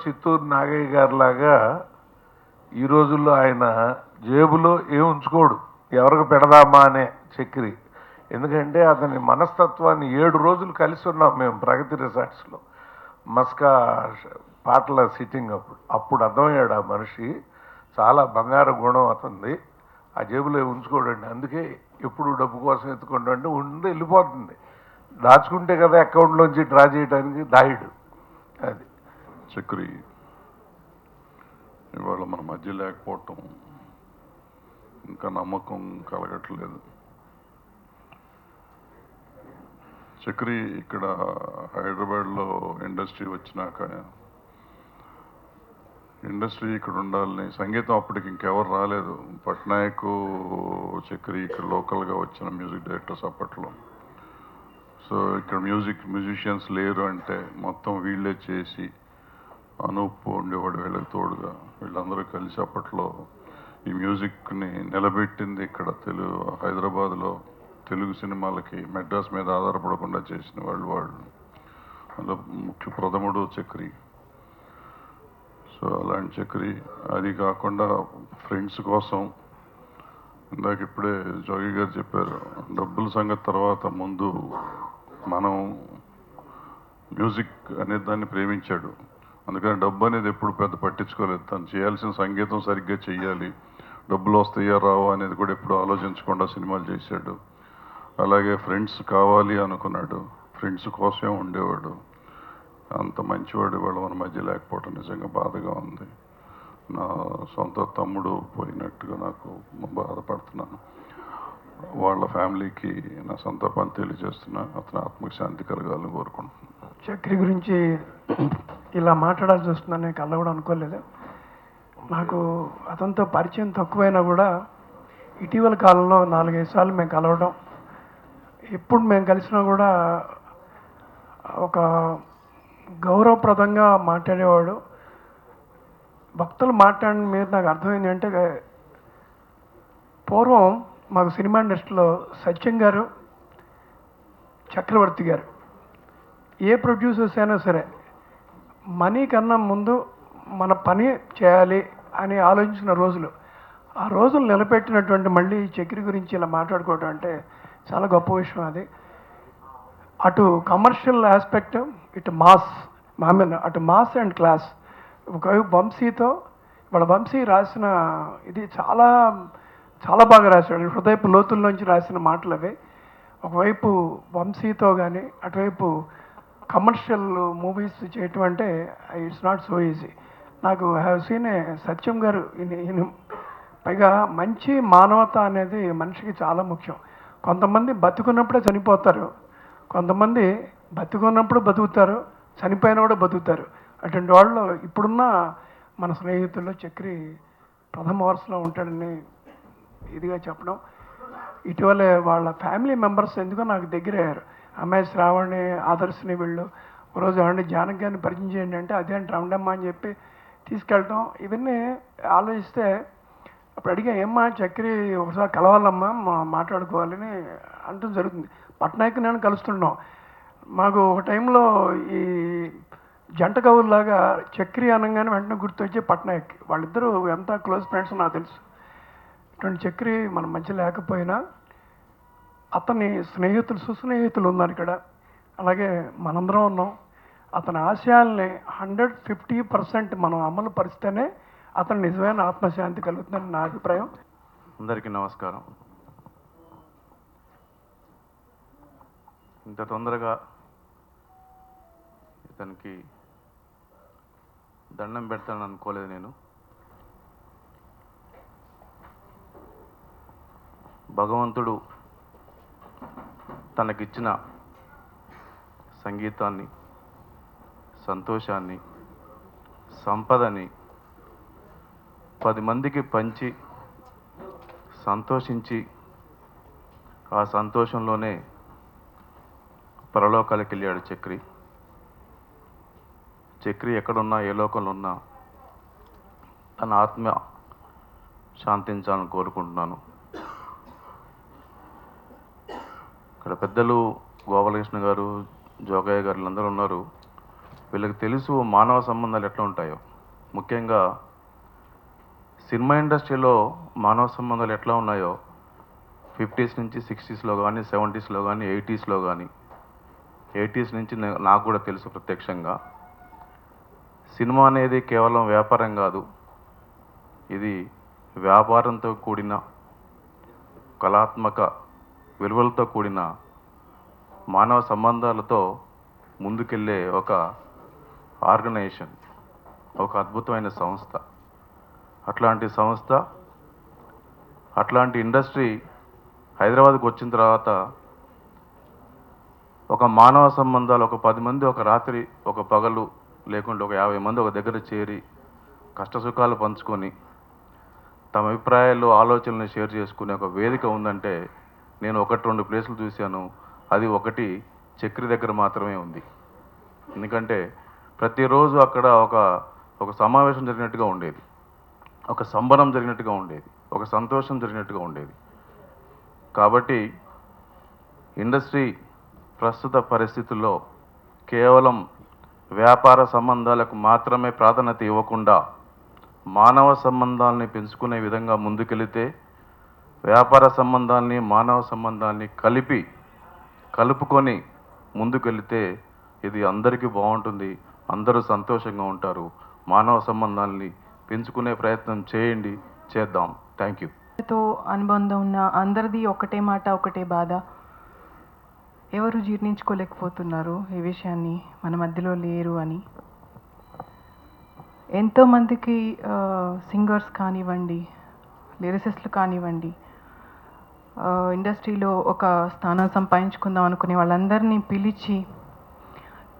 చిత్తూరు నాగయ్య గారి లాగా ఈ రోజుల్లో ఆయన జేబులో ఏం ఉంచుకోడు, ఎవరికి పెడదామా అనే చక్రి. ఎందుకంటే అతని మనస్తత్వాన్ని 7 రోజులు కలిసి ఉన్నాం మేము ప్రగతి రిసార్ట్స్లో మస్కా పాటల సిట్టింగ్ అప్పుడు అర్థమయ్యాడు ఆ మనిషి. చాలా బంగారు గుణం అతనిది. ఆ జేబులో ఉంచుకోడండి. అందుకే ఎప్పుడు డబ్బు కోసం ఎత్తుకుంటా అంటే ఉండి వెళ్ళిపోతుంది. దాచుకుంటే కదా అకౌంట్లోంచి డ్రా చేయడానికి దాయుడు. అది చక్రి ఇవాళ మన మధ్య లేకపోవటం ఇంకా నమ్మకం కలగట్లేదు. చక్రి ఇక్కడ హైదరాబాద్లో ఇండస్ట్రీ వచ్చినాక ఇండస్ట్రీ ఇక్కడ ఉండాలని సంగీతం అప్పటికి ఇంకెవరు రాలేదు. పట్నాయక్ చక్రి ఇక్కడ లోకల్గా వచ్చిన మ్యూజిక్ డైరెక్టర్స్ అప్పట్లో. సో ఇక్కడ మ్యూజిషియన్స్ లేరు అంటే మొత్తం వీళ్ళే చేసి అనూప్ ఉండేవాడు వీళ్ళకి తోడుగా. వీళ్ళందరూ కలిసి అప్పట్లో ఈ మ్యూజిక్ని నిలబెట్టింది ఇక్కడ హైదరాబాద్లో తెలుగు సినిమాలకి మెడ్రాస్ మీద ఆధారపడకుండా చేసిన వాళ్ళు. అందులో ముఖ్య ప్రథముడు చక్రి. సో అలాంటి చక్రి. అది కాకుండా ఫ్రెండ్స్ కోసం ఇందాక ఇప్పుడే జోగి గారు చెప్పారు, డబ్బుల సంగతి తర్వాత ముందు మనం మ్యూజిక్ అనే దాన్ని ప్రేమించాడు. అందుకని డబ్బు అనేది ఎప్పుడు పెద్ద పట్టించుకోలేదు. తను చేయాల్సిన సంగీతం సరిగ్గా చెయ్యాలి, డబ్బులు వస్తాయా రావా అనేది కూడా ఎప్పుడు ఆలోచించకుండా సినిమాలు చేశాడు. అలాగే ఫ్రెండ్స్ కావాలి అనుకున్నాడు, ఫ్రెండ్స్ కోసమే ఉండేవాడు. అంత మంచివాడు ఇవాళ మన మధ్య లేకపోవడం నిజంగా బాధగా ఉంది. నా సొంత తమ్ముడు పోయినట్టుగా నాకు బాధపడుతున్నాను. వాళ్ళ ఫ్యామిలీకి నా సంతాపాన్ని తెలియజేస్తున్నా. అతని ఆత్మకు శాంతి కలగాలని కోరుకుంటున్నాను. చక్రి గురించి ఇలా మాట్లాడాల్సి వస్తుందని నేను కళ్ళ కూడా అనుకోలేదు. నాకు అతనితో పరిచయం తక్కువైనా కూడా ఇటీవల కాలంలో 4-5 సార్లు మేము కలవడం, ఎప్పుడు మేము కలిసినా కూడా ఒక గౌరవప్రదంగా మాట్లాడేవాడు. భక్తులు మాట్లాడిన మీద నాకు అర్థమైంది అంటే, పూర్వం మాకు సినిమా ఇండస్ట్రీలో సత్యం గారు, చక్రవర్తి గారు, ఏ ప్రొడ్యూసర్స్ అయినా సరే మనీ కన్నా ముందు మన పని చేయాలి అని ఆలోచించిన రోజులు. ఆ రోజులు నిలబెట్టినటువంటి మళ్ళీ చక్రి గురించి ఇలా మాట్లాడుకోవడం అంటే చాలా గొప్ప విషయం. అది అటు కమర్షియల్ ఆస్పెక్ట్, ఇటు మాస్, అటు మాస్ అండ్ క్లాస్. ఒకవైపు వంశీతో, వాళ్ళ వంశీ రాసిన ఇది చాలా చాలా బాగా రాశాడు. హృదయపు లోతుల్లోంచి రాసిన మాటలు అవి. ఒకవైపు వంశీతో కానీ, అటువైపు కమర్షియల్ మూవీస్ చేయటం అంటే ఇట్స్ నాట్ సో ఈజీ. నాకు హ్యావ్ సీన్ ఏ సత్యం గారు పైగా మంచి మానవత అనేది మనిషికి చాలా ముఖ్యం. కొంతమంది బతుకున్నప్పుడే చనిపోతారు, కొంతమంది బతుకున్నప్పుడు బతుకుతారు, చనిపోయిన కూడా బతుకుతారు. అటువంటి వాళ్ళు ఇప్పుడున్న మన స్నేహితుల్లో చక్రి ప్రథమ వరుసలో ఉంటాడని ఇదిగా చెప్పడం. ఇటీవలే వాళ్ళ ఫ్యామిలీ మెంబర్స్ ఎందుకో నాకు దగ్గర అయ్యారు. అమ్మాయి శ్రావణి, ఆదర్శని, వీళ్ళు ఒకరోజు ఏమంటే జానకి గారిని పరిచయం చేయండి అంటే అదేంటి రమణమ్మ అని చెప్పి తీసుకెళ్ళటం. ఇవన్నీ ఆలోచిస్తే అప్పుడు అడిగా, ఏమ్మా చక్రి ఒకసారి కలవాలమ్మా, మాట్లాడుకోవాలని అంటూ జరుగుతుంది. పట్నాయక్ నేను కలుస్తున్నాం. మాకు ఒక టైంలో ఈ జంట కవుల్లాగా చక్రి అనగానే వెంటనే గుర్తొచ్చే పట్నాయక్. వాళ్ళిద్దరూ ఎంత క్లోజ్ ఫ్రెండ్స్ నాకు తెలుసు. ఇటువంటి చక్రి మన మధ్య లేకపోయినా అతని స్నేహితులు, సుస్నేహితులు ఉన్నారు ఇక్కడ. అలాగే మనందరం ఉన్నాం. అతని ఆశయాల్ని 150% మనం అమలు పరిస్తేనే అతను నిజమైన ఆత్మశాంతి కలుగుతుందని నా అభిప్రాయం. అందరికీ నమస్కారం. ఇంత తొందరగా ఇతనికి దండం పెడతానని అనుకోలేదు నేను. భగవంతుడు తనకిచ్చిన సంగీతాన్ని, సంతోషాన్ని, సంపదని 10 మందికి పంచి సంతోషించి ఆ సంతోషంలోనే పరలోకాలకు వెళ్ళాడు చక్రి. చక్రి ఎక్కడున్నా, ఏ లోకంలో ఉన్నా తన ఆత్మ శాంతించాలని కోరుకుంటున్నాను. ఇక్కడ పెద్దలు గోపాలకృష్ణ గారు, జోగయ్య గారు అందరూ ఉన్నారు. వీళ్ళకి తెలుసు మానవ సంబంధాలు ఎట్లా ఉంటాయో. ముఖ్యంగా సినిమా ఇండస్ట్రీలో మానవ సంబంధాలు ఎట్లా ఉన్నాయో 50s నుంచి 60sలో కానీ 70sలో కానీ 80sలో కానీ 80s నుంచి నాకు కూడా తెలుసు ప్రత్యక్షంగా. సినిమా అనేది కేవలం వ్యాపారం కాదు, ఇది వ్యాపారంతో కూడిన కళాత్మక విలువలతో కూడిన మానవ సంబంధాలతో ముందుకెళ్ళే ఒక ఆర్గనైజేషన్, ఒక అద్భుతమైన సంస్థ. అట్లాంటి సంస్థ, అట్లాంటి ఇండస్ట్రీ హైదరాబాద్కు వచ్చిన తర్వాత ఒక మానవ సంబంధాలు, ఒక 10 మంది ఒక రాత్రి ఒక పగలు లేకుంటే ఒక 50 మంది ఒక దగ్గర చేరి కష్టసుఖాలు పంచుకొని తమ అభిప్రాయాలు ఆలోచనలు షేర్ చేసుకునే ఒక వేదిక ఉందంటే నేను 1-2 ప్లేసులు చూశాను. అది ఒకటి చక్రి దగ్గర మాత్రమే ఉంది. ఎందుకంటే ప్రతిరోజు అక్కడ ఒక సమావేశం జరిగినట్టుగా ఉండేది, ఒక సంబరం జరిగినట్టుగా ఉండేది, ఒక సంతోషం జరిగినట్టుగా ఉండేది. కాబట్టి ఇండస్ట్రీ ప్రస్తుత పరిస్థితుల్లో కేవలం వ్యాపార సంబంధాలకు మాత్రమే ప్రాధాన్యత ఇవ్వకుండా మానవ సంబంధాలని పెంచుకునే విధంగా ముందుకెళితే, వ్యాపార సంబంధాలని మానవ సంబంధాలని కలుపుకొని ముందుకెళితే ఇది అందరికీ బాగుంటుంది, అందరూ సంతోషంగా ఉంటారు. మానవ సంబంధాలని పెంచుకునే ప్రయత్నం చేయండి, చేద్దాం. Thank you. తో అనుబంధం ఉన్న అందరిది ఒకటే మాట, ఒకటే బాధ. ఎవరు జీర్ణించుకోలేకపోతున్నారు ఈ విషయాన్ని, మన మధ్యలో లేరు అని. ఎంతోమందికి సింగర్స్ కానివ్వండి, లిరిసిస్టులు కానివ్వండి, ఇండస్ట్రీలో ఒక స్థానం సంపాదించుకుందాం అనుకునే వాళ్ళందరినీ పిలిచి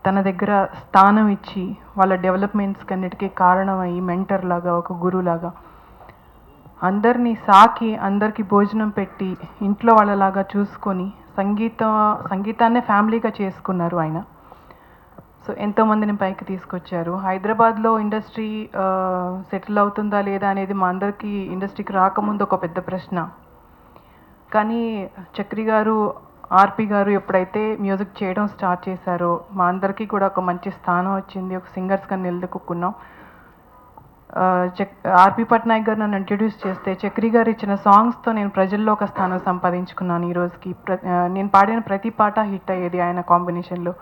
తన దగ్గర స్థానం ఇచ్చి వాళ్ళ డెవలప్మెంట్స్కి అన్నిటికీ కారణమయ్యి మెంటర్ లాగా, ఒక గురువులాగా అందరినీ సాకి, అందరికీ భోజనం పెట్టి ఇంట్లో వాళ్ళలాగా చూసుకొని సంగీతాన్నే ఫ్యామిలీగా చేసుకున్నారు ఆయన. సో ఎంతోమందిని పైకి తీసుకొచ్చారు. హైదరాబాద్లో ఇండస్ట్రీ సెటిల్ అవుతుందా లేదా అనేది మా అందరికీ ఇండస్ట్రీకి రాకముందు ఒక పెద్ద ప్రశ్న. కానీ చక్రి గారు, ఆర్పి గారు ఎప్పుడైతే మ్యూజిక్ చేయడం స్టార్ట్ చేశారో మా అందరికీ కూడా ఒక మంచి స్థానం వచ్చింది, ఒక సింగర్స్గా నిలదొక్కున్నాం. ఆర్పి పట్నాయక్ గారు నన్ను ఇంట్రడ్యూస్ చేస్తే చక్రి గారు ఇచ్చిన సాంగ్స్తో నేను ప్రజల్లో ఒక స్థానం సంపాదించుకున్నాను. ఈ రోజుకి నేను పాడిన ప్రతి పాట హిట్ అయ్యేది. ఆయన కాంబినేషన్లో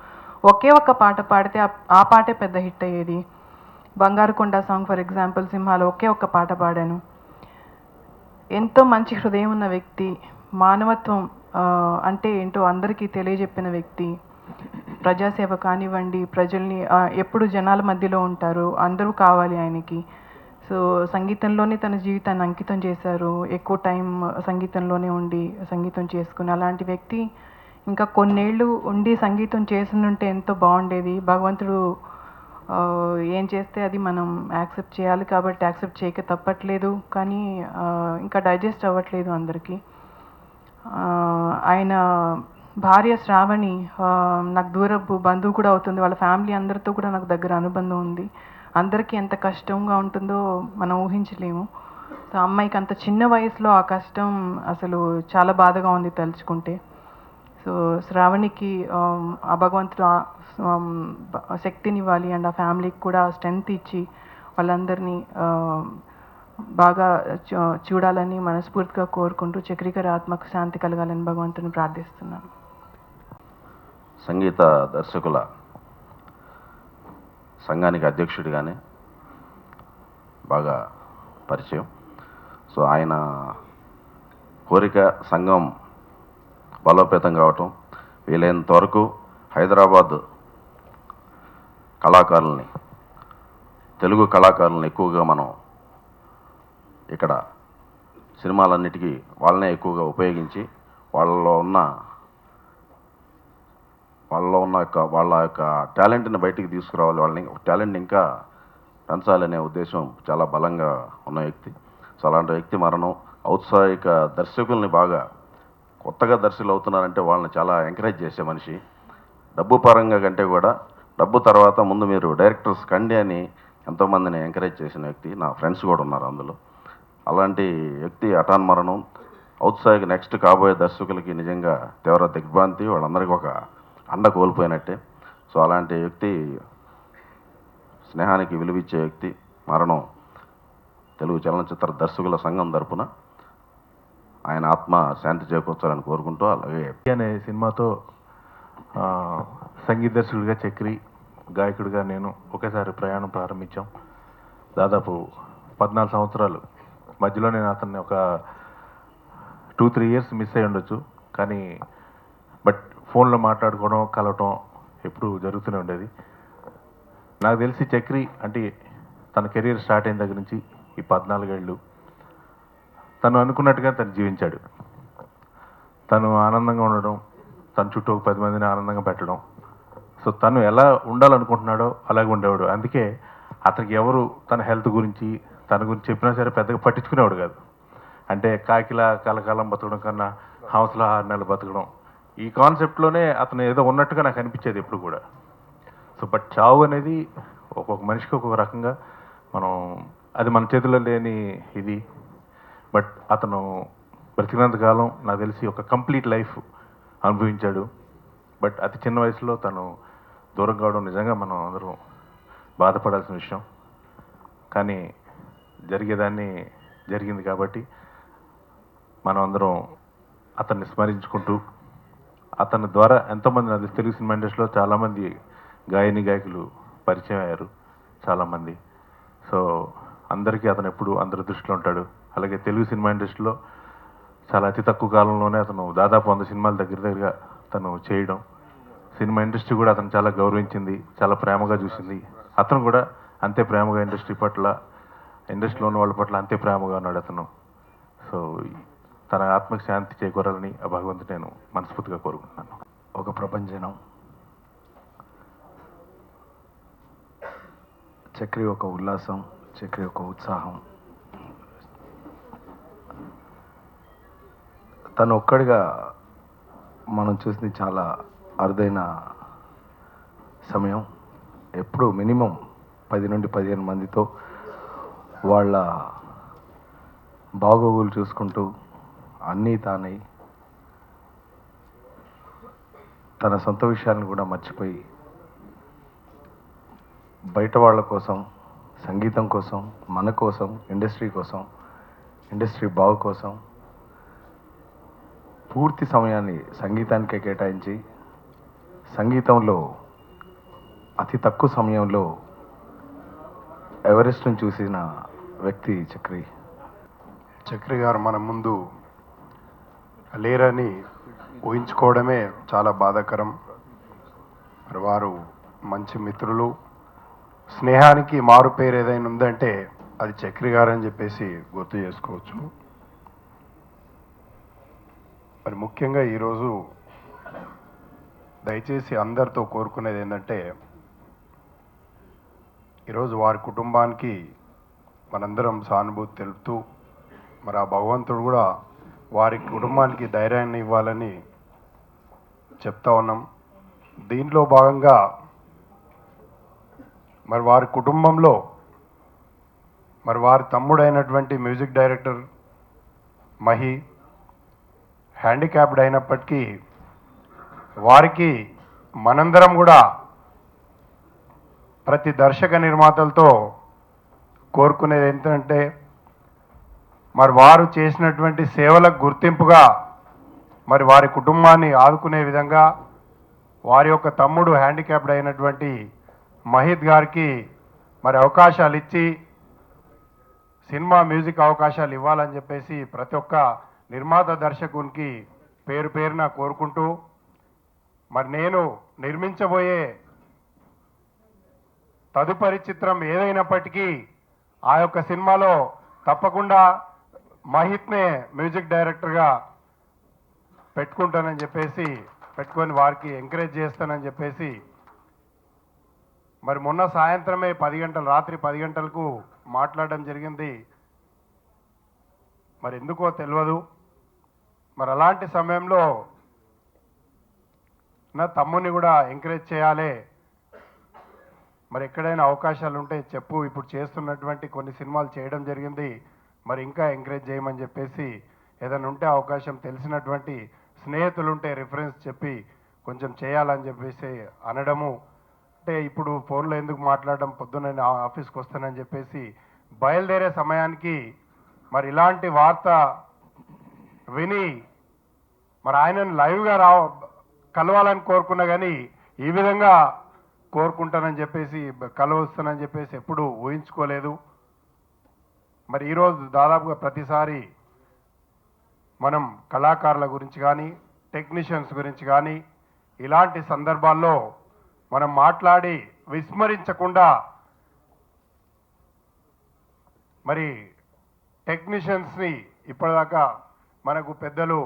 ఒకే ఒక్క పాట పాడితే ఆ పాటే పెద్ద హిట్ అయ్యేది. బంగారు కొండ సాంగ్ ఫర్ ఎగ్జాంపుల్, సింహాలో ఒకే ఒక్క పాట పాడాను. ఎంతో మంచి హృదయం ఉన్న వ్యక్తి, మానవత్వం అంటే ఏంటో అందరికీ తెలియజెప్పిన వ్యక్తి, ప్రజాసేవ కానివ్వండి, ప్రజల్ని ఎప్పుడు జనాల మధ్యలో ఉంటారు, అందరూ కావాలి ఆయనకి. సో సంగీతంలోనే తన జీవితాన్ని అంకితం చేశారు. ఎక్కువ టైం సంగీతంలోనే ఉండి సంగీతం చేసుకుని, అలాంటి వ్యక్తి ఇంకా కొన్నేళ్ళు ఉండి సంగీతం చేసినుంటే ఎంతో బాగుండేది. భగవంతుడు ఏం చేస్తే అది మనం యాక్సెప్ట్ చేయాలి కాబట్టి యాక్సెప్ట్ చేయక తప్పట్లేదు. కానీ ఇంకా డైజెస్ట్ అవ్వట్లేదు అందరికీ. ఆయన భార్య శ్రావణి నాకు దూరపు బంధువు కూడా అవుతుంది. వాళ్ళ ఫ్యామిలీ అందరితో కూడా నాకు దగ్గర అనుబంధం ఉంది. అందరికీ ఎంత కష్టంగా ఉంటుందో మనం ఊహించలేము. సో అమ్మాయికి అంత చిన్న వయసులో ఆ కష్టం అసలు చాలా బాధగా ఉంది తలుచుకుంటే. సో శ్రావణికి ఆ భగవంతుడు శక్తినివ్వాలి అండ్ ఆ ఫ్యామిలీకి కూడా స్ట్రెంగ్త్ ఇచ్చి వాళ్ళందరినీ బాగా చూడాలని మనస్ఫూర్తిగా కోరుకుంటూ చక్రి గారి ఆత్మకు శాంతి కలగాలని భగవంతుని ప్రార్థిస్తున్నాను. సంగీత దర్శకుల సంఘానికి అధ్యక్షుడిగానే బాగా పరిచయం. సో ఆయన కోరిక సంఘం బలోపేతం కావటం, వీలైనంత వరకు హైదరాబాద్ కళాకారుల్ని, తెలుగు కళాకారులను ఎక్కువగా మనం ఇక్కడ సినిమాలన్నిటికీ వాళ్ళనే ఎక్కువగా ఉపయోగించి వాళ్ళ యొక్క టాలెంట్ని బయటికి తీసుకురావాలి, వాళ్ళని టాలెంట్ ఇంకా పెంచాలనే ఉద్దేశం చాలా బలంగా ఉన్న వ్యక్తి. సో అలాంటి వ్యక్తి మరణం ఔత్సాహిక దర్శకుల్ని బాగా కొత్తగా దర్శకులు అవుతున్నారంటే వాళ్ళని చాలా ఎంకరేజ్ చేసే మనిషి. డబ్బు పరంగా కంటే కూడా డబ్బు తర్వాత ముందు మీరు డైరెక్టర్స్ కండి అని ఎంతోమందిని ఎంకరేజ్ చేసిన వ్యక్తి. నా ఫ్రెండ్స్ కూడా ఉన్నారు అందులో. అలాంటి వ్యక్తి మరణం ఔత్సాహిక నెక్స్ట్ కాబోయే దర్శకులకి నిజంగా తీవ్ర దిగ్భ్రాంతి, వాళ్ళందరికీ ఒక అండ కోల్పోయినట్టే. సో అలాంటి వ్యక్తి స్నేహానికి విలువిచ్చే వ్యక్తి మరణం తెలుగు చలనచిత్ర దర్శకుల సంఘం తరపున ఆయన ఆత్మ శాంతి చేకూర్చాలని కోరుకుంటూ, అలాగే అనే సినిమాతో సంగీత దర్శకుడిగా చక్రి, గాయకుడిగా నేను ఒకేసారి ప్రయాణం ప్రారంభించాం. దాదాపు 14 సంవత్సరాలు మధ్యలో నేను అతన్ని ఒక 2-3 ఇయర్స్ మిస్ అయ్యి ఉండొచ్చు, కానీ బట్ ఫోన్లో మాట్లాడుకోవడం, కలవటం ఎప్పుడు జరుగుతూనే ఉండేది. నాకు తెలిసి చక్రి అంటే తన కెరీర్ స్టార్ట్ అయిన దగ్గర నుంచి ఈ 14 ఏళ్ళు తను అనుకున్నట్టుగా తను జీవించాడు. తను ఆనందంగా ఉండడం, తన చుట్టూ ఒక 10 మందిని ఆనందంగా పెట్టడం, సో తను ఎలా ఉండాలనుకుంటున్నాడో అలాగే ఉండేవాడు. అందుకే అతనికి ఎవరు తన హెల్త్ గురించి తన గురించి చెప్పినా సరే పెద్దగా పట్టించుకునేవాడు కాదు. అంటే కాకిలా కలకాలం బతకడం కన్నా హంసలా 6 నెలలు బతకడం, ఈ కాన్సెప్ట్లోనే అతను ఏదో ఉన్నట్టుగా నాకు అనిపించేది ఎప్పుడు కూడా. సో బట్ చావు అనేది ఒక్కొక్క మనిషికి ఒక్కొక్క రకంగా, మనం అది మన చేతిలో లేని ఇది. బట్ అతను బ్రతికినంతకాలం నాకు తెలిసి ఒక కంప్లీట్ లైఫ్ అనుభవించాడు. బట్ అతి చిన్న వయసులో తను దూరం కావడం నిజంగా మనం అందరం బాధపడాల్సిన విషయం. కానీ జరిగేదాన్ని జరిగింది కాబట్టి మనం అందరం అతన్ని స్మరించుకుంటూ, అతని ద్వారా ఎంతోమంది నాకు తెలుగు సినిమా ఇండస్ట్రీలో చాలామంది గాయకులు పరిచయం అయ్యారు చాలామంది. సో అందరికీ అతను ఎప్పుడు అందరి దృష్టిలో ఉంటాడు. అలాగే తెలుగు సినిమా ఇండస్ట్రీలో చాలా అతి తక్కువ కాలంలోనే అతను దాదాపు 100 సినిమాలు దగ్గరగా తను చేయడం, సినిమా ఇండస్ట్రీ కూడా అతను చాలా గౌరవించింది, చాలా ప్రేమగా చూసింది. అతను కూడా అంతే ప్రేమగా ఇండస్ట్రీలో ఉన్న వాళ్ళ పట్ల అంతే ప్రేమగా ఉన్నాడు అతను. సో తన ఆత్మకి శాంతి చేకూరాలని ఆ భగవంతుడు నేను మనస్ఫూర్తిగా కోరుకుంటున్నాను. ఒక ప్రపంచనం, చక్రి ఒక ఉల్లాసం, చక్రి ఒక ఉత్సాహం. తను ఒక్కడిగా మనం చూసింది చాలా అరుదైన సమయం. ఎప్పుడు మినిమం 10 నుండి 15 మందితో వాళ్ళ బాగోగులు చూసుకుంటూ అన్నీ తానై తన సొంత విషయాలను కూడా మర్చిపోయి బయట వాళ్ళ కోసం, సంగీతం కోసం, మన కోసం, ఇండస్ట్రీ కోసం, ఇండస్ట్రీ బాగు కోసం పూర్తి సమయాన్ని సంగీతానికే కేటాయించి సంగీతంలో అతి తక్కువ సమయంలో ఎవరెస్ట్ను చూసిన వ్యక్తి చక్రి. చక్రి గారు మన ముందు లేరని ఊహించుకోవడమే చాలా బాధాకరం. మరి వారు మంచి మిత్రులు, స్నేహానికి మారు పేరు ఏదైనా ఉందంటే అది చక్రి గారు అని చెప్పేసి గుర్తు చేసుకోవచ్చు. మరి ముఖ్యంగా ఈరోజు దయచేసి అందరితో కోరుకునేది ఏంటంటే, ఈరోజు వారి కుటుంబానికి మనందరం సానుభూతి తెలుపుతూ, మరి ఆ భగవంతుడు కూడా వారి కుటుంబానికి ధైర్యాన్ని ఇవ్వాలని చెప్తా ఉన్నాం. దీంట్లో భాగంగా మరి వారి కుటుంబంలో మరి వారి తమ్ముడైనటువంటి మ్యూజిక్ డైరెక్టర్ మహి హ్యాండిక్యాప్డ్ అయినప్పటికీ వారికి మనందరం కూడా ప్రతి దర్శక నిర్మాతలతో కోరుకునేది ఏంటంటే, మరి వారు చేసినటువంటి సేవలకు గుర్తింపుగా మరి వారి కుటుంబాన్ని ఆదుకునే విధంగా వారి యొక్క తమ్ముడు హ్యాండిక్యాప్డ్ అయినటువంటి మహిత్ గారికి మరి అవకాశాలు ఇచ్చి సినిమా మ్యూజిక్ అవకాశాలు ఇవ్వాలని చెప్పేసి ప్రతి ఒక్క నిర్మాత దర్శకునికి పేరు పేరున కోరుకుంటూ, మరి నేను నిర్మించబోయే తదుపరి చిత్రం ఏదైనప్పటికీ ఆ యొక్క సినిమాలో తప్పకుండా మహిత్నే మ్యూజిక్ డైరెక్టర్గా పెట్టుకుంటానని చెప్పేసి పెట్టుకొని వారికి ఎంకరేజ్ చేస్తానని చెప్పేసి మరి మొన్న సాయంత్రమే 10 గంటలు, రాత్రి 10 గంటలకు మాట్లాడడం జరిగింది. మరి ఎందుకో తెలియదు. మరి అలాంటి సమయంలో నా తమ్ముని కూడా ఎంకరేజ్ చేయాలి, మరి ఎక్కడైనా అవకాశాలు ఉంటే చెప్పు, ఇప్పుడు చేస్తున్నటువంటి కొన్ని సినిమాలు చేయడం జరిగింది, మరి ఇంకా ఎంకరేజ్ చేయమని చెప్పేసి, ఏదైనా ఉంటే అవకాశం తెలిసినటువంటి స్నేహితులు ఉంటే రిఫరెన్స్ చెప్పి కొంచెం చేయాలని చెప్పేసి అనడము, అంటే ఇప్పుడు ఫోన్లో ఎందుకు మాట్లాడడం, పొద్దున్న నేను ఆఫీస్కి వస్తానని చెప్పేసి బయలుదేరే సమయానికి మరి ఇలాంటి వార్త విని మరి ఆయనను లైవ్గా కలవాలని కోరుకున్నా కానీ ఈ విధంగా కోరుకుంటానని చెప్పేసి కలవస్తానని చెప్పేసి ఎప్పుడు ఊహించుకోలేదు. మరి ఈరోజు దాదాపుగా ప్రతిసారి మనం కళాకారుల గురించి కానీ టెక్నీషియన్స్ గురించి కానీ ఇలాంటి సందర్భాల్లో మనం మాట్లాడి విస్మరించకుండా మరి టెక్నీషియన్స్ని ఇప్పటిదాకా మనకు పెద్దలు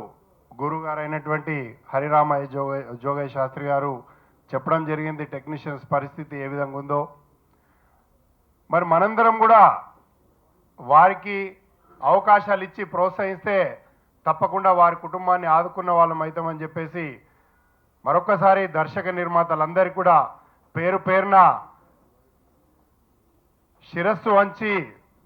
గురుగారు అయినటువంటి హరిరామయ్య జోగయ్య శాస్త్రి గారు చెప్పడం జరిగింది టెక్నీషియన్స్ పరిస్థితి ఏ విధంగా ఉందో. మరి మనందరం కూడా వారికి అవకాశాలు ఇచ్చి ప్రోత్సహిస్తే తప్పకుండా వారి కుటుంబాన్ని ఆదుకున్న వాళ్ళం అవుతామని చెప్పేసి మరొకసారి దర్శక నిర్మాతలందరికీ కూడా పేరు పేరున శిరస్సు వంచి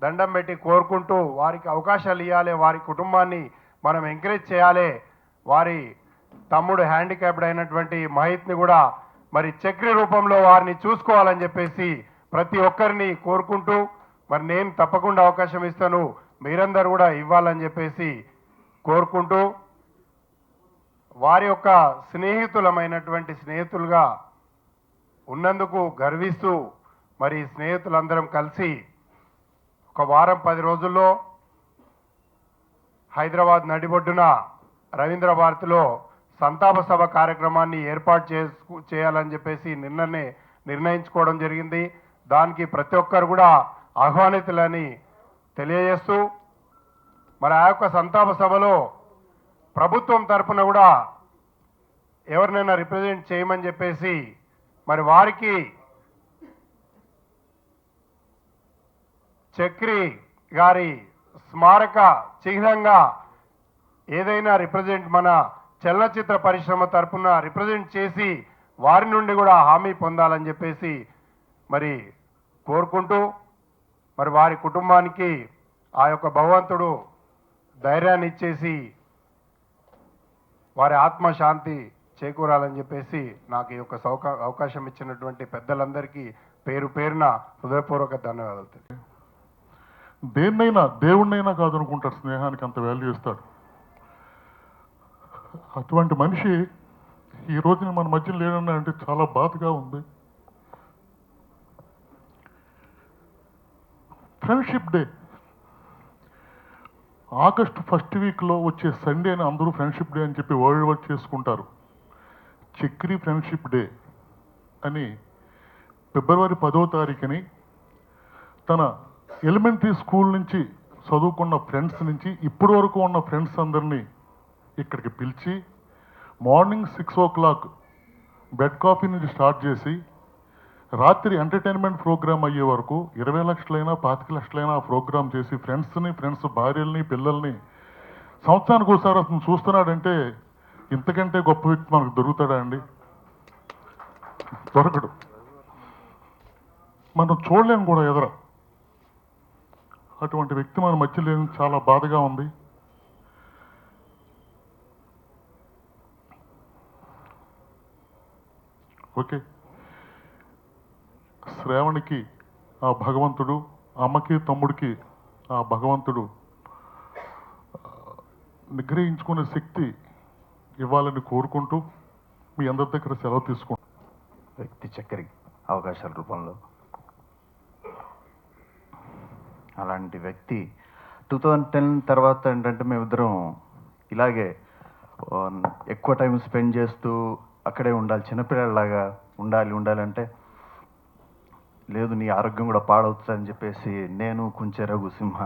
దండం పెట్టి కోరుకుంటూ వారికి అవకాశాలు ఇవ్వాలి, వారి కుటుంబాన్ని మనం ఎంకరేజ్ చేయాలి. వారి తమ్ముడు హ్యాండిక్యాప్డ్ అయినటువంటి మహిత్ని కూడా మరి చక్రి రూపంలో వారిని చూసుకోవాలని చెప్పేసి ప్రతి ఒక్కరిని కోరుకుంటూ మరి నేను తప్పకుండా అవకాశం ఇస్తాను, మీరందరూ కూడా ఇవ్వాలని చెప్పేసి కోరుకుంటూ వారి యొక్క స్నేహితులుగా ఉన్నందుకు గర్విస్తూ మరి స్నేహితులందరం కలిసి ఒక వారం 10 రోజుల్లో హైదరాబాద్ నడిబొడ్డున రవీంద్ర భారతిలో సంతాప సభ కార్యక్రమాన్ని ఏర్పాటు చేయాలని చెప్పేసి నిన్ననే నిర్ణయించుకోవడం జరిగింది. దానికి ప్రతి ఒక్కరు కూడా ఆహ్వానితులని తెలియజేస్తూ మరి ఆ యొక్క సంతాప సభలో ప్రభుత్వం తరఫున కూడా ఎవరినైనా రిప్రజెంట్ చేయమని చెప్పేసి మరి వారికి చక్రి గారి స్మారక చిహ్నంగా ఏదైనా రిప్రజెంట్ మన చలనచిత్ర పరిశ్రమ తరఫున రిప్రజెంట్ చేసి వారి నుండి కూడా హామీ పొందాలని చెప్పేసి మరి కోరుకుంటూ మరి వారి కుటుంబానికి ఆ యొక్క భగవంతుడు ధైర్యాన్ని ఇచ్చేసి వారి ఆత్మశాంతి చేకూరాలని చెప్పేసి నాకు ఈ యొక్క అవకాశం ఇచ్చినటువంటి పెద్దలందరికీ పేరు పేరున హృదయపూర్వక ధన్యవాదాలు. దేన్నైనా దేవుణ్ణైనా కాదనుకుంటాడు, స్నేహానికి అంత వాల్యూ ఇస్తాడు. అటువంటి మనిషి ఈ రోజున మన మధ్య లేడన్నా అంటే చాలా బాధగా ఉంది. ఫ్రెండ్షిప్ డే ఆగస్టు 1st వీక్లో వచ్చే సండేని అందరూ ఫ్రెండ్షిప్ డే అని చెప్పి వరల్డ్ వైడ్ చేసుకుంటారు. చక్రి ఫ్రెండ్షిప్ డే అని ఫిబ్రవరి 10వ తారీఖుని తన ఎలిమెంటరీ స్కూల్ నుంచి చదువుకున్న ఫ్రెండ్స్ నుంచి ఇప్పటి వరకు ఉన్న ఫ్రెండ్స్ అందరినీ ఇక్కడికి పిలిచి మార్నింగ్ 6 o'clock బెడ్ కాఫీ నుంచి స్టార్ట్ చేసి రాత్రి ఎంటర్టైన్మెంట్ ప్రోగ్రామ్ అయ్యే వరకు 20 లక్షలైనా 25 లక్షలైనా ఆ ప్రోగ్రామ్ చేసి ఫ్రెండ్స్ భార్యల్ని పిల్లల్ని సంవత్సరానికి ఒకసారి అతను చూస్తున్నాడంటే ఇంతకంటే గొప్ప వ్యక్తి మనకు దొరుకుతాడా అండి? దొరకడు. మనం చూడలేము కూడా ఎదుర. అటువంటి వ్యక్తి మన మధ్య లేని చాలా బాధగా ఉంది. ఓకే, శ్రావణికి ఆ భగవంతుడు, అమ్మకి తమ్ముడికి ఆ భగవంతుడు నిగ్రహించుకునే శక్తి ఇవ్వాలని కోరుకుంటూ మీ అందరి దగ్గర సెలవు తీసుకుంటాం. వ్యక్తి చక్రి అవకాశాల రూపంలో అలాంటి వ్యక్తి 2010 తర్వాత ఏంటంటే మేమిద్దరం ఇలాగే ఎక్కువ టైం స్పెండ్ చేస్తూ అక్కడే ఉండాలి, చిన్నపిల్లలాగా ఉండాలి అంటే లేదు నీ ఆరోగ్యం కూడా పాడవుతుందని చెప్పేసి నేను కొంచెం రఘుసింహ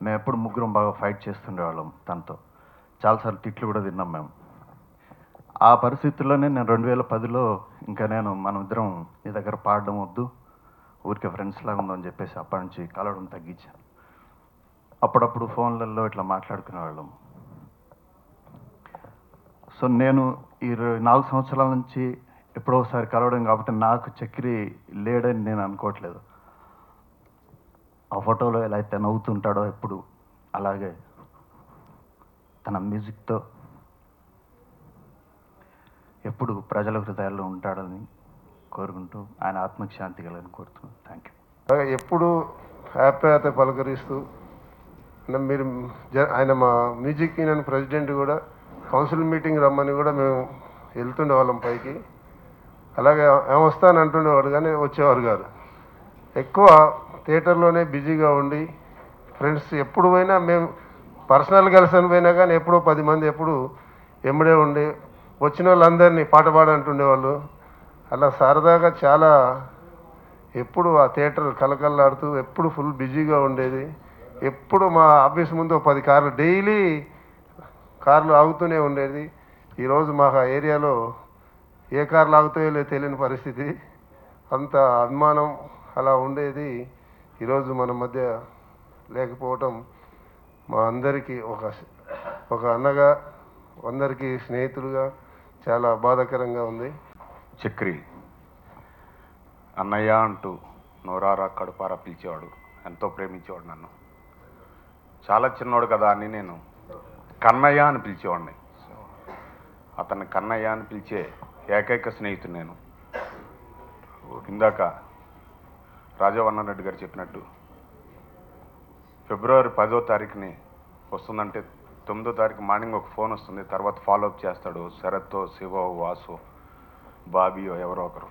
మేము ఎప్పుడు ముగ్గురం బాగా ఫైట్ చేస్తుండేవాళ్ళం. తనతో చాలాసార్లు తిట్లు కూడా తిన్నాం మేము. ఆ పరిస్థితుల్లోనే నేను 2010లో ఇంకా మనం ఇద్దరం నీ దగ్గర పాడడం వద్దు, ఊరికే ఫ్రెండ్స్ లాగా ఉందని చెప్పేసి అప్పటి నుంచి కలవడం తగ్గించాను. అప్పుడప్పుడు ఫోన్లలో ఇట్లా మాట్లాడుకునేవాళ్ళం. సో నేను ఈ 4 సంవత్సరాల నుంచి ఎప్పుడో ఒకసారి కలవడం కాబట్టి నాకు చక్రి లేడని నేను అనుకోవట్లేదు. ఆ ఫోటోలో ఎలా అయితే నవ్వుతుంటాడో ఎప్పుడు అలాగే తన మ్యూజిక్తో ఎప్పుడు ప్రజల హృదయాల్లో ఉంటాడని కోరుకుంటూ ఆయన ఆత్మకి శాంతి కలని కోరుతున్నాను. Thank you. అలాగే ఎప్పుడు హ్యాపీతో పలకరిస్తూ మీరు ఆయన మా మ్యూజిక్ యూనియన్ ప్రెసిడెంట్ కూడా కౌన్సిల్ మీటింగ్ రమ్మని కూడా మేము వెళ్తుండే వాళ్ళం పైకి. అలాగే ఏమొస్తాను అంటుండేవాడు కానీ వచ్చేవారు కాదు. ఎక్కువ థియేటర్లోనే బిజీగా ఉండి ఫ్రెండ్స్ ఎప్పుడు పోయినా మేము పర్సనల్ కలిసి పోయినా కానీ ఎప్పుడో 10 మంది ఎప్పుడు ఎమ్మడే ఉండి వచ్చిన వాళ్ళందరినీ పాట పాడంటుండేవాళ్ళు. అలా సరదాగా చాలా ఎప్పుడు ఆ థియేటర్ కలకల్లాడుతూ ఎప్పుడు ఫుల్ బిజీగా ఉండేది. ఎప్పుడు మా ఆఫీస్ ముందు 10 కార్లు డైలీ కార్లు ఆగుతూనే ఉండేది. ఈరోజు మాకు ఆ ఏరియాలో ఏ కార్లు ఆగుతాయో లేదో తెలియని పరిస్థితి. అంత అభిమానం అలా ఉండేది. ఈరోజు మన మధ్య లేకపోవటం మా అందరికీ ఒక అన్నగా, అందరికీ స్నేహితులుగా చాలా బాధాకరంగా ఉంది. చక్రి అన్నయ్య అంటూ నోరారా కడుపారా పిలిచేవాడు. ఎంతో ప్రేమించేవాడు నన్ను. చాలా చిన్నోడు కదా అని నేను కన్నయ్య అని పిలిచేవాడిని. అతన్ని కన్నయ్య అని పిలిచే ఏకైక స్నేహితుడు నేను. ఇందాక రాజవర్ణన్ రెడ్డి గారు చెప్పినట్టు ఫిబ్రవరి 10వ తారీఖుని వస్తుందంటే 9వ తారీఖు మార్నింగ్ ఒక ఫోన్ వస్తుంది. తర్వాత ఫాలోఅప్ చేస్తాడు శరత్తో, శివ, వాసు, బాబీయో ఎవరో ఒకరు.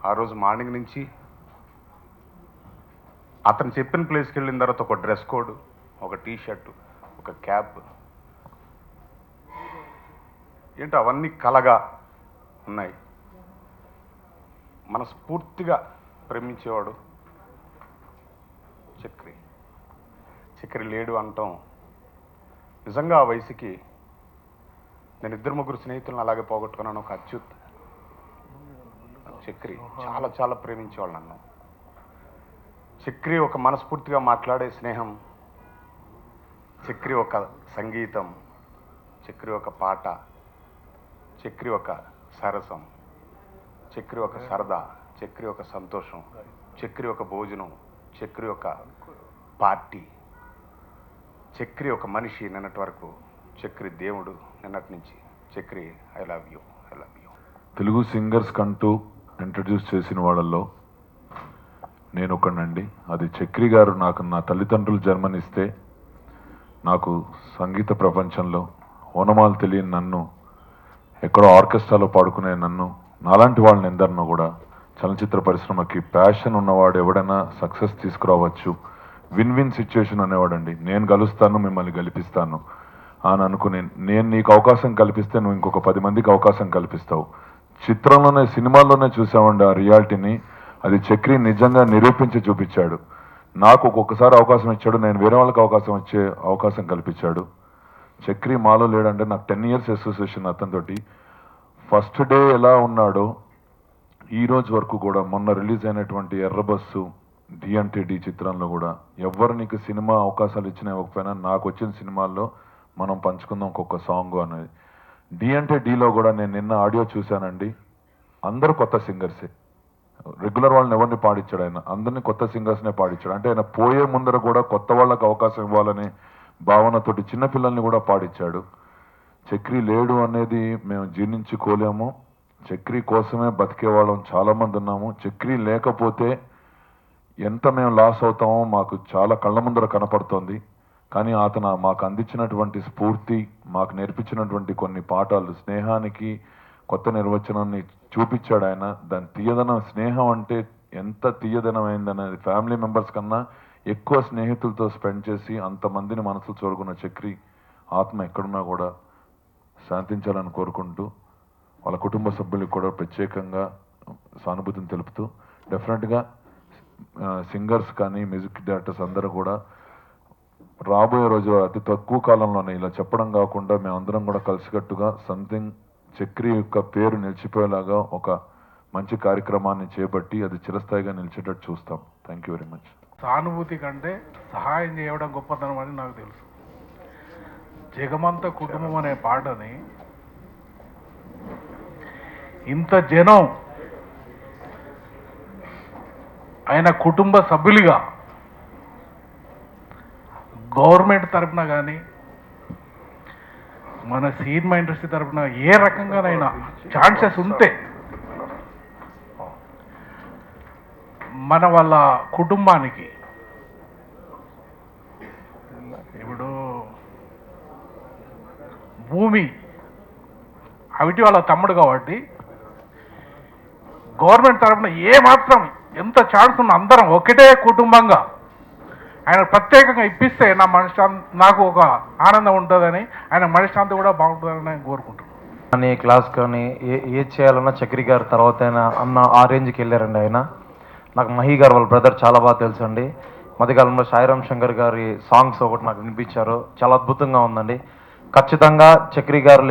ఆ రోజు మార్నింగ్ నుంచి అతను చెప్పిన ప్లేస్కి వెళ్ళిన తర్వాత ఒక డ్రెస్ కోడ్, ఒక టీషర్టు, ఒక క్యాప్, ఏంటో అవన్నీ కలగా ఉన్నాయి. మనస్ఫూర్తిగా ప్రేమించేవాడు చక్రి. చక్రి లేడు అంటాం నిజంగా ఆ వయసుకి నేను 2-3 స్నేహితులను అలాగే పోగొట్టుకున్నాను. ఒక అచ్యుత్, చక్రి చాలా చాలా ప్రేమించేవాళ్ళు నన్ను. చక్రి ఒక మనస్ఫూర్తిగా మాట్లాడే స్నేహం, చక్రి ఒక సంగీతం, చక్రి ఒక పాట, చక్రి ఒక సరసం, చక్రి ఒక సరదా, చక్రి ఒక సంతోషం, చక్రి ఒక భోజనం, చక్రి ఒక పార్టీ, చక్రి ఒక మనిషి. నిన్నటి వరకు చక్రి దేవుడు, నిన్నటి నుంచి Chakri I love you, I love you. Telugu singers కంటూ ఇంట్రడ్యూస్ చేసిన వాళ్ళల్లో నేను ఒకనండి. అది చక్రి గారు. నాకు నా తల్లిదండ్రులు జన్మనిస్తే నాకు సంగీత ప్రపంచంలో ఓనమాలు తెలియని నన్ను, ఎక్కడో ఆర్కెస్ట్రాలో పాడుకునే నన్ను, నాలాంటి వాళ్ళని ఎందరినో కూడా చలనచిత్ర పరిశ్రమకి ప్యాషన్ ఉన్నవాడు ఎవడైనా సక్సెస్ తీసుకురావచ్చు, విన్ విన్ సిచ్యుయేషన్ అనేవాడండి. నేను గెలుస్తాను, మిమ్మల్ని గెలిపిస్తాను అని అనుకుని, నేను నీకు అవకాశం కల్పిస్తే నువ్వు ఇంకొక 10 మందికి అవకాశం కల్పిస్తావు. చిత్రంలోనే, సినిమాల్లోనే చూసామండి ఆ రియాలిటీని. అది చక్రి నిజంగా నిరూపించి చూపించాడు. నాకు ఒక్కొక్కసారి అవకాశం ఇచ్చాడు, నేను వేరే వాళ్ళకి అవకాశం కల్పించాడు. చక్రి మాలో లేడంటే నాకు 10 years అసోసియేషన్ అతనితోటి. ఫస్ట్ డే ఎలా ఉన్నాడో ఈ రోజు వరకు కూడా, మొన్న రిలీజ్ అయినటువంటి ఎర్రబస్సు, డి అంటే డి చిత్రంలో కూడా ఎవరు నీకు సినిమా అవకాశాలు ఇచ్చినా ఇవ్వకపోయినా నాకు వచ్చిన సినిమాల్లో మనం పంచుకుందాం ఒక్కొక్క సాంగ్ అనేది. డి అంటే డిలో కూడా నేను నిన్న ఆడియో చూశానండి. అందరూ కొత్త సింగర్సే. రెగ్యులర్ వాళ్ళని ఎవరిని పాడించాడు ఆయన, అందరినీ కొత్త సింగర్స్నే పాడించాడు. అంటే ఆయన పోయే ముందర కూడా కొత్త వాళ్ళకి అవకాశం ఇవ్వాలనే భావనతోటి చిన్నపిల్లల్ని కూడా పాడించాడు. చక్రి లేడు అనేది మేము జీర్ణించుకోలేము. చక్రి కోసమే బతికేవాళ్ళం చాలామంది ఉన్నాము. చక్రి లేకపోతే ఎంత మేము లాస్ అవుతామో మాకు చాలా కళ్ళ ముందర కనపడుతోంది. కానీ అతను మాకు అందించినటువంటి స్ఫూర్తి, మాకు నేర్పించినటువంటి కొన్ని పాఠాలు, స్నేహానికి కొత్త నిర్వచనాన్ని చూపించాడు ఆయన. దాని తీయదనం, స్నేహం అంటే ఎంత తీయదనమైందనేది ఫ్యామిలీ మెంబర్స్ కన్నా ఎక్కువ స్నేహితులతో స్పెండ్ చేసి అంతమందిని మనసు చూరుకున్న చక్రి ఆత్మ ఎక్కడున్నా కూడా శాంతించాలని కోరుకుంటూ, వాళ్ళ కుటుంబ సభ్యులకు కూడా ప్రత్యేకంగా సానుభూతిని తెలుపుతూ, డెఫినెట్గా సింగర్స్ కానీ మ్యూజిక్ డైరెక్టర్స్ అందరూ కూడా రాబోయే రోజు అతి తక్కువ కాలంలోనే ఇలా చెప్పడం కాకుండా మేమందరం కూడా కలిసికట్టుగా సంథింగ్ చక్రి యొక్క పేరు నిలిచిపోయేలాగా ఒక మంచి కార్యక్రమాన్ని చేపట్టి అది చిరస్థాయిగా నిలిచేటట్టు చూస్తాం. Thank you very much. సానుభూతి కంటే సహాయం చేయడం గొప్పతనం అని నాకు తెలుసు. జగమంత కుటుంబం అనే పాటని ఇంత జనం ఆయన కుటుంబ సభ్యులుగా గవర్నమెంట్ తరఫున కానీ మన సినిమా ఇండస్ట్రీ తరఫున ఏ రకంగానైనా ఛాన్సెస్ ఉంటే మన వాళ్ళ కుటుంబానికి ఇప్పుడు భూమి అవిటి వాళ్ళ తమ్ముడు కాబట్టి గవర్నమెంట్ తరఫున మాత్రం ఎంత ఛాన్స్ ఉన్న అందరం ఒకటే కుటుంబంగా ఆయన ప్రత్యేకంగా ఇప్పిస్తే నా మనశ్శాంతి, నాకు ఒక ఆనందం ఉంటుందని, ఆయన మనశ్శాంతి కూడా బాగుంటుందని నేను కోరుకుంటున్నాను. కానీ క్లాస్ కానీ ఏది చేయాలన్నా చక్రి గారు తర్వాత అన్న ఆ రేంజ్కి వెళ్ళారండి ఆయన. నాకు మహి గారు వాళ్ళ బ్రదర్ చాలా బాగా తెలుసు అండి. మధ్యకాలంలో సాయిరామ్ శంకర్ గారి సాంగ్స్ ఒకటి నాకు వినిపించారు, చాలా అద్భుతంగా ఉందండి. ఖచ్చితంగా చక్రి గారు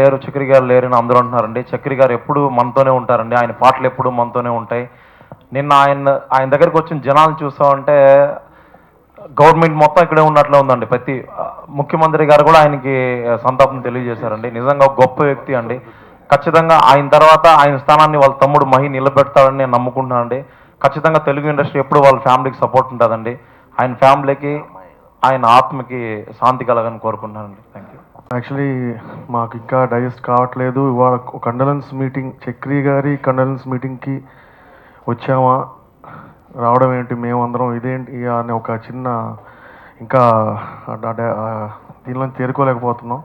లేరు అని అందరూ అంటున్నారండి. చక్రి గారు ఎప్పుడు మనతోనే ఉంటారండి, ఆయన పాటలు ఎప్పుడు మనతోనే ఉంటాయి. నిన్న ఆయన దగ్గరికి వచ్చిన జనాలు చూస్తామంటే గవర్నమెంట్ మొత్తం ఇక్కడే ఉన్నట్లే ఉందండి. ప్రతి ముఖ్యమంత్రి గారు కూడా ఆయనకి సంతాపం తెలియజేశారండి. నిజంగా గొప్ప వ్యక్తి అండి. ఖచ్చితంగా ఆయన తర్వాత ఆయన స్థానాన్ని వాళ్ళ తమ్ముడు మహి నిలబెడతాడని నేను నమ్ముకుంటున్నానండి. ఖచ్చితంగా తెలుగు ఇండస్ట్రీ ఎప్పుడు వాళ్ళ ఫ్యామిలీకి సపోర్ట్ ఉంటుందండి. ఆయన ఫ్యామిలీకి, ఆయన ఆత్మకి శాంతి కలగని కోరుకుంటున్నానండి. Thank you. యాక్చువల్లీ మాకు ఇంకా డైజెస్ట్ కావట్లేదు. ఇవాళ కండోలెన్స్ మీటింగ్, చక్రి గారి కండోలెన్స్ మీటింగ్కి వచ్చామా, రావడం ఏంటి, మేమందరం ఇదేంటి అని ఒక చిన్న ఇంకా దీనిలో తేరుకోలేకపోతున్నాం.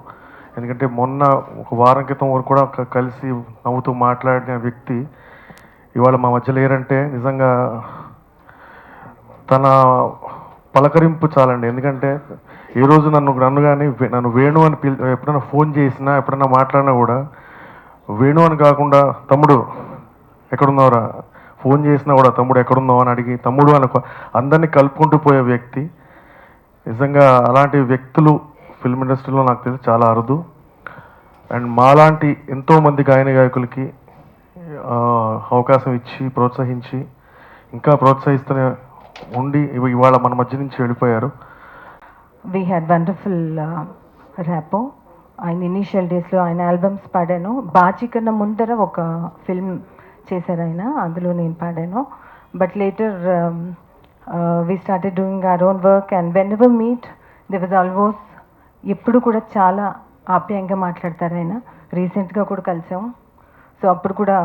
ఎందుకంటే మొన్న ఒక వారం క్రితం వరకు కూడా కలిసి నవ్వుతూ మాట్లాడిన వ్యక్తి ఇవాళ మా మధ్య లేరంటే నిజంగా తన పలకరింపు చాలండి. ఎందుకంటే ఏ రోజు నన్ను కానీ నన్ను వేణు అని ఎప్పుడైనా ఫోన్ చేసినా, ఎప్పుడైనా మాట్లాడినా కూడా వేణు అని కాకుండా తమ్ముడు ఎక్కడున్నావురా, ఫోన్ చేసినా కూడా తమ్ముడు ఎక్కడున్నావు అని అడిగి తమ్ముడు అని అందరినీ కలుపుకుంటూ పోయే వ్యక్తి. నిజంగా అలాంటి వ్యక్తులు ఫిల్మ్ ఇండస్ట్రీలో నాకు తెలిసి చాలా అరుదు. అండ్ మాలాంటి ఎంతోమంది గాయకులకి అవకాశం ఇచ్చి ప్రోత్సహించి ఇంకా ప్రోత్సహిస్తూనే ఉండి ఇవాళ మన మధ్య నుంచి వెళ్ళిపోయారు. We had wonderful rapport. ఆయన ఇనీషియల్ డేస్లో ఆయన ఆల్బమ్స్ పాడాను. బాజీ కన్నా ముందర ఒక ఫిల్మ్ చేశారు ఆయన, అందులో నేను పాడాను. But later we started doing our own work and when ever meet they was almost ఎప్పుడు కూడా చాలా ఆప్యాయంగా మాట్లాడతారు ఆయన. రీసెంట్గా కూడా కలిసాము. సో అప్పుడు కూడా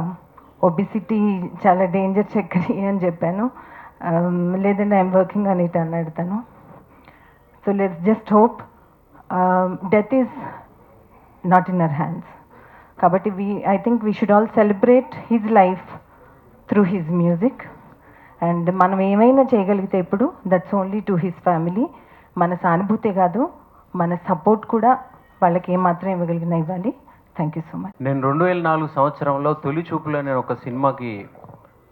ఒబిసిటీ చాలా డేంజర్ చక్రి అని చెప్పాను. లేదంటే ఐఎమ్ వర్కింగ్ అని ఇట్ అన్నాడు తను. So let's just hope. Death is not in our hands. కాబట్టి I think we should all celebrate his life through his music. And మనం ఏమైనా చేయగలిగితే ఇప్పుడు that's only to his family. మన సానుభూతే కాదు, మన సపోర్ట్ కూడా వాళ్ళకి ఏమాత్రం ఇవ్వగలిగినా ఇవ్వాలి. Thank you so much. నేను 2004 సంవత్సరంలో తొలి చూపులో నేను ఒక సినిమాకి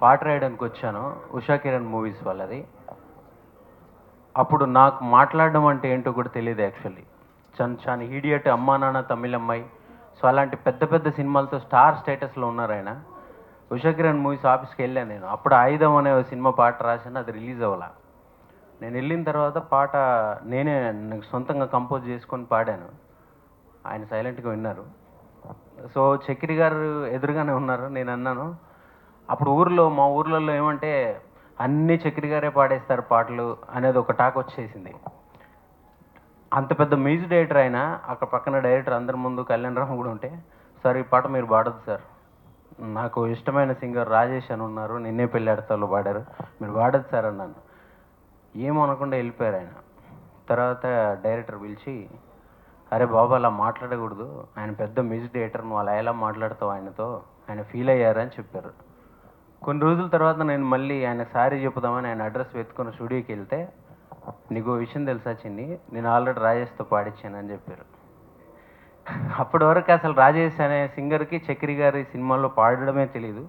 పాట రాయడానికి వచ్చాను, ఉషా కిరణ్ మూవీస్ వాళ్ళది. అప్పుడు నాకు మాట్లాడడం అంటే ఏంటో కూడా తెలియదు యాక్చువల్లీ. చాని హీడియట్, అమ్మా నాన్న, తమిళమ్మాయి, సో అలాంటి పెద్ద పెద్ద సినిమాలతో స్టార్ స్టేటస్లో ఉన్నారు ఆయన. ఉషా కిరణ్ మూవీస్ ఆఫీస్కి వెళ్ళాను నేను. అప్పుడు ఆయుధం అనే సినిమా పాట రాశాను, అది రిలీజ్ అవ్వాల. నేను వెళ్ళిన తర్వాత పాట నేనే సొంతంగా కంపోజ్ చేసుకొని పాడాను. ఆయన సైలెంట్గా విన్నారు. సో చక్రి గారు ఎదురుగానే ఉన్నారు. నేను అన్నాను, అప్పుడు మా ఊర్లలో ఏమంటే అన్నీ చక్రి గారే పాడేస్తారు పాటలు అనేది ఒక టాక్ వచ్చేసింది. అంత పెద్ద మ్యూజిక్ డైరెక్టర్ ఆయన, అక్కడ పక్కన డైరెక్టర్ అందరి ముందు కళ్యాణ్ రామ్ కూడా ఉంటే, సార్ ఈ పాట మీరు పాడదు సార్, నాకు ఇష్టమైన సింగర్ రాజేష్ అని ఉన్నారు, నిన్నే పెళ్ళాడతాలో పాడారు, మీరు పాడదు సార్ అన్నాను. ఏమనకుండా వెళ్ళిపోయారు ఆయన. తర్వాత డైరెక్టర్ పిలిచి, అరే బాబు అలా మాట్లాడకూడదు, ఆయన పెద్ద మ్యూజిక్ డైరెక్టర్, నువ్వు అలా ఎలా మాట్లాడతావు ఆయనతో, ఆయన ఫీల్ అయ్యారని చెప్పారు. కొన్ని రోజుల తర్వాత నేను మళ్ళీ ఆయన సారీ చెప్పుదామని ఆయన అడ్రస్ వెతుకున్న స్టూడియోకి వెళ్తే, నీకు విషయం తెలుసా చిన్ని, నేను ఆల్రెడీ రాజేష్తో పాడించాను అని చెప్పారు. అప్పటి వరకు అసలు రాజేష్ అనే సింగర్కి చక్రి గారి సినిమాల్లో పాడడమే తెలియదు.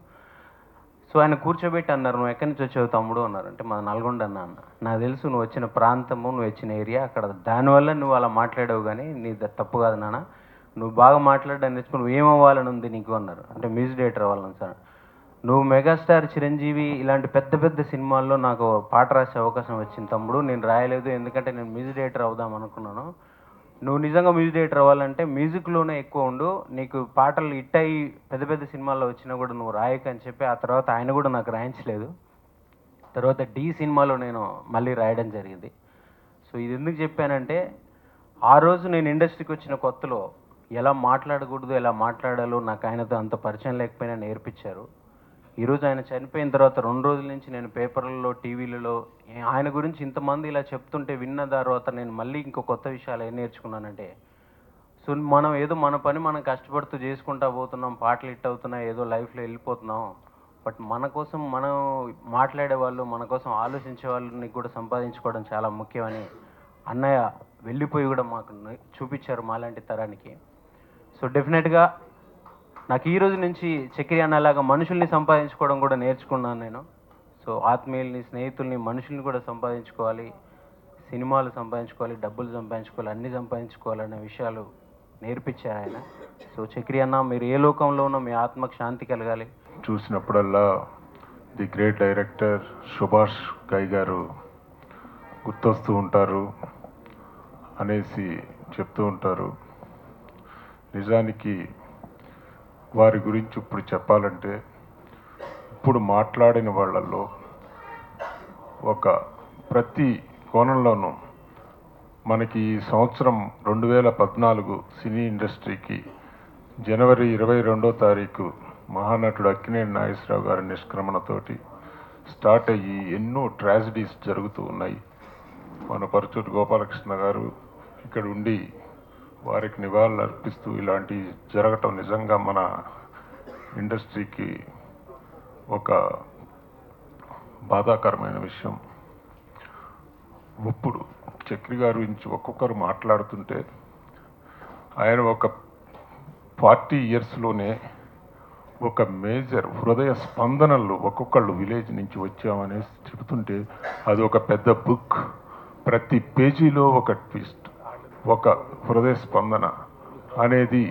సో ఆయన కూర్చోబెట్టి అన్నారు, నువ్వు ఎక్కడి నుంచి వచ్చావు తమ్ముడు అన్నారు. అంటే మా నల్గొండ అన్న. నాకు తెలుసు నువ్వు వచ్చిన ప్రాంతము, నువ్వు వచ్చిన ఏరియా, అక్కడ దానివల్ల నువ్వు అలా మాట్లాడావు, కానీ నీ తప్పు కాదు నాన్న, నువ్వు బాగా మాట్లాడడానికి నేర్చుకుని నువ్వు ఏమవ్వాలని ఉంది నీకు అన్నారు. అంటే మ్యూజిక్ డైరెక్టర్ అవ్వాలని సార్. నువ్వు మెగాస్టార్, చిరంజీవి ఇలాంటి పెద్ద పెద్ద సినిమాల్లో నాకు పాట రాసే అవకాశం వచ్చింది తమ్ముడు, నేను రాయలేదు ఎందుకంటే నేను మ్యూజిక్ డైరెక్టర్ అవుదాం అనుకున్నాను. నువ్వు నిజంగా మ్యూజిక్ డైరెక్టర్ అవ్వాలంటే మ్యూజిక్లోనే ఎక్కువ ఉండు, నీకు పాటలు హిట్ అయ్యి పెద్ద పెద్ద సినిమాల్లో వచ్చినా కూడా నువ్వు రాయక అని చెప్పి, ఆ తర్వాత ఆయన కూడా నాకు రాయించలేదు. తర్వాత డి సినిమాలో నేను మళ్ళీ రాయడం జరిగింది. సో ఇది ఎందుకు చెప్పానంటే, ఆ రోజు నేను ఇండస్ట్రీకి వచ్చిన కొత్తలో ఎలా మాట్లాడకూడదు, ఎలా మాట్లాడాలో నాకు ఆయనతో అంత పరిచయం లేకపోయినా నేర్పించారు. ఈరోజు ఆయన చనిపోయిన తర్వాత 2 రోజుల నుంచి నేను పేపర్లలో, టీవీలలో ఆయన గురించి ఇంతమంది ఇలా చెప్తుంటే విన్న తర్వాత నేను మళ్ళీ ఇంకో కొత్త విషయాలు ఏం నేర్చుకున్నానంటే, సో మనం ఏదో మన పని మనం కష్టపడుతూ చేసుకుంటా పోతున్నాం, పాటలు హిట్ అవుతున్నాయి, ఏదో లైఫ్లో వెళ్ళిపోతున్నాం. బట్ మన కోసం మనం మాట్లాడే వాళ్ళు, మన కోసం ఆలోచించే వాళ్ళని కూడా సంపాదించుకోవడం చాలా ముఖ్యమని అన్నయ్య వెళ్ళిపోయి కూడా మాకు చూపించారు మాలాంటి తరానికి. సో డెఫినెట్గా నాకు ఈ రోజు నుంచి చక్రి అన్నలాగా మనుషుల్ని సంపాదించుకోవడం కూడా నేర్చుకున్నాను నేను. సో ఆత్మీయుల్ని, స్నేహితుల్ని, మనుషుల్ని కూడా సంపాదించుకోవాలి, సినిమాలు సంపాదించుకోవాలి, డబ్బులు సంపాదించుకోవాలి, అన్నీ సంపాదించుకోవాలనే విషయాలు నేర్పించారు ఆయన. సో చక్రి అన్న, మీరు ఏ లోకంలో ఉన్నా మీ ఆత్మకు శాంతి కలగాలి. చూసినప్పుడల్లా ది గ్రేట్ డైరెక్టర్ సుభాష్ ఘై గారు గుర్తొస్తూ ఉంటారు అనేసి చెప్తూ ఉంటారు. నిజానికి వారి గురించి ఇప్పుడు చెప్పాలంటే, ఇప్పుడు మాట్లాడిన వాళ్ళల్లో ఒక ప్రతి కోణంలోనూ మనకి ఈ సంవత్సరం 2014 సినీ ఇండస్ట్రీకి జనవరి 22వ తారీఖు మహానటుడు అక్కినేని నాగేశ్వరరావు గారి నిష్క్రమణతోటి స్టార్ట్ అయ్యి ఎన్నో ట్రాజడీస్ జరుగుతూ ఉన్నాయి. మన పరుచూరు గోపాలకృష్ణ గారు ఇక్కడ ఉండి వారికి నివాళులు అర్పిస్తూ ఇలాంటివి జరగటం నిజంగా మన ఇండస్ట్రీకి ఒక బాధాకరమైన విషయం. ఇప్పుడు చక్రి గారి గురించి ఒక్కొక్కరు మాట్లాడుతుంటే, ఆయన ఒక 40 ఇయర్స్లోనే ఒక మేజర్ హృదయ స్పందనలు ఒక్కొక్కళ్ళు విలేజ్ నుంచి వచ్చామనేసి చెబుతుంటే అది ఒక పెద్ద బుక్. ప్రతి పేజీలో ఒక ట్విస్ట్, ఒక హృదయ స్పందన అనేది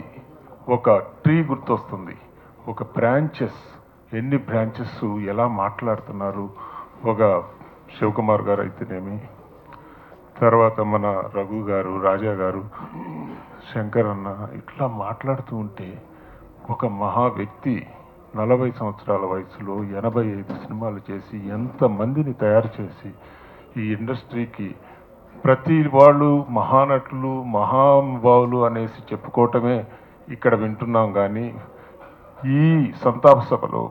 ఒక ట్రీ గుర్తొస్తుంది. ఒక బ్రాంచెస్, ఎన్ని బ్రాంచెస్ ఎలా మాట్లాడుతున్నారు. ఒక శివకుమార్ గారు అయితేనేమి, తర్వాత మన రఘు గారు, రాజా గారు, శంకర్ అన్న, ఇట్లా మాట్లాడుతూ ఉంటే ఒక మహా వ్యక్తి 40 సంవత్సరాల వయసులో 85 సినిమాలు చేసి ఎంతమందిని తయారు చేసి ఈ ఇండస్ట్రీకి ప్రతి వాళ్ళు మహానటులు, మహానుభావులు అనేసి చెప్పుకోవటమే ఇక్కడ వింటున్నాం. కానీ ఈ సంతాప సభలో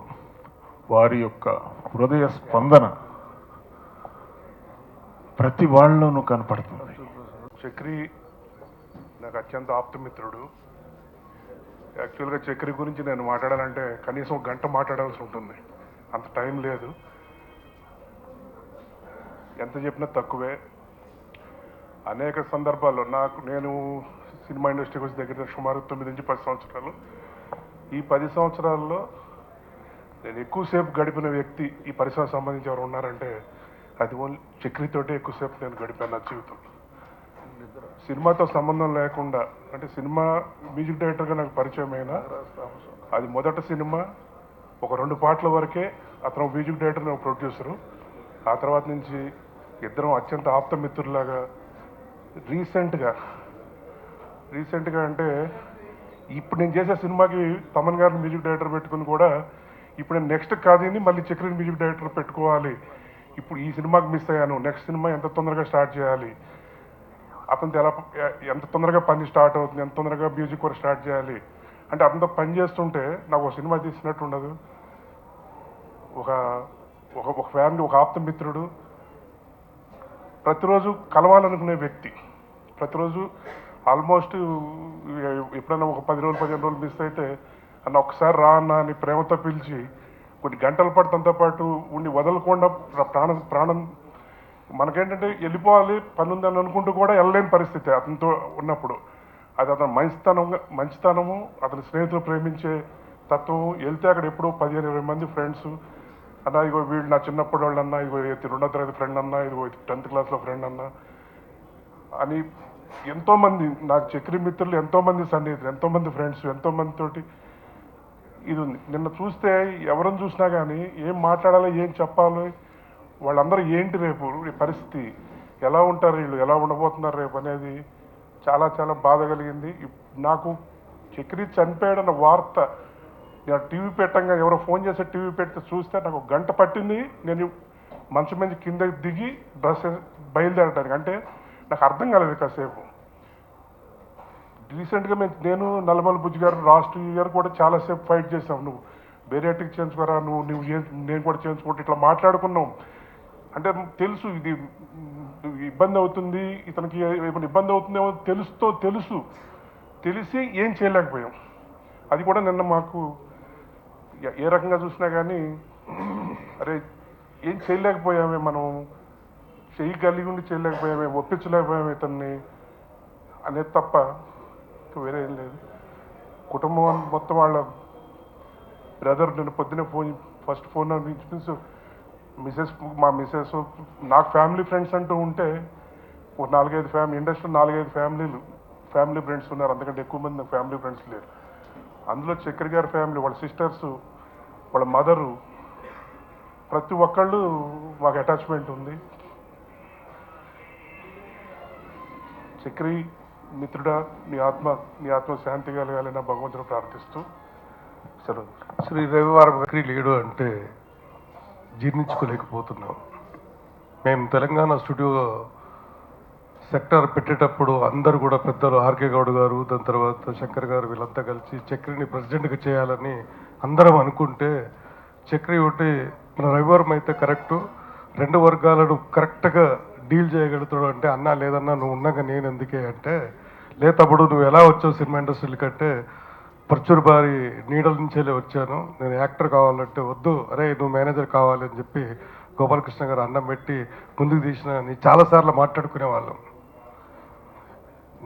వారి యొక్క హృదయ స్పందన ప్రతి వాళ్ళలోనూ కనపడుతుంది. చక్రి నాకు అత్యంత ఆప్తమిత్రుడు. యాక్చువల్గా చక్రి గురించి నేను మాట్లాడాలంటే కనీసం 1 గంట మాట్లాడాల్సి ఉంటుంది, అంత టైం లేదు. ఎంత చెప్పినా తక్కువే. అనేక సందర్భాల్లో నేను సినిమా ఇండస్ట్రీకి వచ్చి దగ్గర సుమారు 9 నుంచి 10 సంవత్సరాలు. ఈ 10 సంవత్సరాల్లో నేను ఎక్కువసేపు గడిపిన వ్యక్తి ఈ పరిశ్రమకు సంబంధించి ఎవరు ఉన్నారంటే అది ఓన్లీ చక్రితోటే ఎక్కువసేపు నేను గడిపాను నా జీవితంలో. సినిమాతో సంబంధం లేకుండా, అంటే సినిమా మ్యూజిక్ డైరెక్టర్గా నాకు పరిచయం అయినా అది మొదటి సినిమా ఒక 2 పాటల వరకే. అతను మ్యూజిక్ డైరెక్టర్, నేను ప్రొడ్యూసరు. ఆ తర్వాత నుంచి ఇద్దరం అత్యంత ఆప్తమిత్రులాగా రీసెంట్గా అంటే ఇప్పుడు నేను చేసే సినిమాకి తమన్ గారిని మ్యూజిక్ డైరెక్టర్ పెట్టుకుని కూడా ఇప్పుడు నేను నెక్స్ట్ కాదని మళ్ళీ చక్రిని మ్యూజిక్ డైరెక్టర్ పెట్టుకోవాలి. ఇప్పుడు ఈ సినిమాకి మిస్ అయ్యాను, నెక్స్ట్ సినిమా ఎంత తొందరగా స్టార్ట్ చేయాలి, అతనితో ఎంత తొందరగా పని స్టార్ట్ అవుతుంది, ఎంత తొందరగా మ్యూజిక్ వర్క్ స్టార్ట్ చేయాలి అంటే అతనితో పని చేస్తుంటే నాకు ఒక సినిమా తీసినట్టు ఉండదు. ఒక ఫ్యామిలీ, ఒక ఆప్తమిత్రుడు, ప్రతిరోజు కలవాలనుకునే వ్యక్తి. ప్రతిరోజు ఆల్మోస్ట్ ఎప్పుడైనా ఒక 10 రోజులు 15 రోజులు మిస్ అయితే అన్న ఒకసారి రా అన్న అని ప్రేమతో పిలిచి కొన్ని గంటల పాటు తనతో పాటు ఉండి వదలకుండా ప్రాణం మనకేంటంటే వెళ్ళిపోవాలి పని ఉందని అనుకుంటూ కూడా వెళ్ళలేని పరిస్థితి అతనితో ఉన్నప్పుడు. అది అతని మంచితనము, అతని స్నేహితులు ప్రేమించే తత్వం. వెళ్తే అక్కడ ఎప్పుడో 15-20 మంది ఫ్రెండ్స్ అన్న, ఇగో వీళ్ళు నా చిన్నప్పుడు వాళ్ళు అన్న, ఇగో 2వ తరగతి ఫ్రెండ్ అన్న, ఇదిగో 10th క్లాస్లో ఫ్రెండ్ అన్న అని ఎంతోమంది నాకు చక్రి మిత్రులు, ఎంతోమంది సన్నిహితులు, ఎంతోమంది ఫ్రెండ్స్, ఎంతోమందితోటి ఇది ఉంది. నిన్న చూస్తే ఎవరిని చూసినా కానీ ఏం మాట్లాడాలో, ఏం చెప్పాలో, వాళ్ళందరూ ఏంటి రేపు ఈ పరిస్థితి, ఎలా ఉంటారు వీళ్ళు, ఎలా ఉండబోతున్నారు రేపు అనేది చాలా చాలా బాధ కలిగింది. నాకు చక్రి చనిపోయాడన్న వార్త నేను టీవీ పెట్టంగా ఎవరో ఫోన్ చేసి టీవీ పెడితే చూస్తే నాకు 1 గంట పట్టింది నేను మంచం మీద కింద దిగి బస్ బయలుదేరడానికి. అంటే నాకు అర్థం కాలేదు కాసేపు. రీసెంట్గా నేను నల్లమల బుజ్జి గారు, రాష్ట్రీయ గారు కూడా చాలాసేపు ఫైట్ చేసాం. బేరేటిక్ చేయించుకోరా, నేను కూడా చేయించుకుంటే ఇట్లా మాట్లాడుకున్నాం. అంటే తెలుసు ఇది ఇబ్బంది అవుతుంది, ఇతనికి ఏమైనా ఇబ్బంది అవుతుందేమో తెలిసి ఏం చేయలేకపోయాం. అది కూడా నిన్న మాకు ఏ రకంగా చూసినా కానీ అరే ఏం చేయలేకపోయామే, మనం చెయ్యి కలిగి ఉండి చేయలేకపోయామే, ఒప్పించలేకపోయామే ఇతన్ని అనేది తప్ప వేరే ఏం లేదు. కుటుంబం మొత్తం వాళ్ళ బ్రదర్ నేను పొద్దున్నే ఫస్ట్ ఫోన్ నుంచి మా మిసెస్ నాకు ఫ్యామిలీ ఫ్రెండ్స్ అంటూ ఉంటే ఒక 4-5 ఫ్యామిలీ ఇండస్ట్రీ 4-5 ఫ్యామిలీ ఫ్రెండ్స్ ఉన్నారు. అంతకంటే ఎక్కువ మంది నాకు ఫ్యామిలీ ఫ్రెండ్స్ లేరు. అందులో చక్రి గారి ఫ్యామిలీ, వాళ్ళ సిస్టర్స్, వాళ్ళ మదరు, ప్రతి ఒక్కళ్ళు మాకు అటాచ్మెంట్ ఉంది. చక్రి మిత్రుడా, నీ ఆత్మ శాంతి కలగాలని భగవంతుడు ప్రార్థిస్తూ సెలవు. శ్రీ రవివారం చక్రి లేడు అంటే జీర్ణించుకోలేకపోతున్నాం. మేము తెలంగాణ స్టూడియో సెక్టర్ పెట్టేటప్పుడు అందరూ కూడా పెద్దలు ఆర్కే గౌడ్ గారు, దాని తర్వాత శంకర్ గారు వీళ్ళంతా కలిసి చక్రిని ప్రెసిడెంట్గా చేయాలని అందరం అనుకుంటే చక్రి ఒకటి మన రవివారం అయితే కరెక్టు 2 వర్గాలను కరెక్ట్గా డీల్ చేయగలుగుతాడు అంటే అన్నా లేదన్నా నువ్వు ఉన్నాక నేను ఎందుకే అంటే తప్పుడు నువ్వు ఎలా వచ్చావు సినిమా ఇండస్ట్రీకి అంటే పర్చూరు బారి నీడల నుంచేలే వచ్చాను, నేను యాక్టర్ కావాలంటే వద్దు, అరే నువ్వు మేనేజర్ కావాలి అని చెప్పి గోపాలకృష్ణ గారు అన్నం పెట్టి ముందుకు తీసిన నీ చాలాసార్లు మాట్లాడుకునే వాళ్ళం.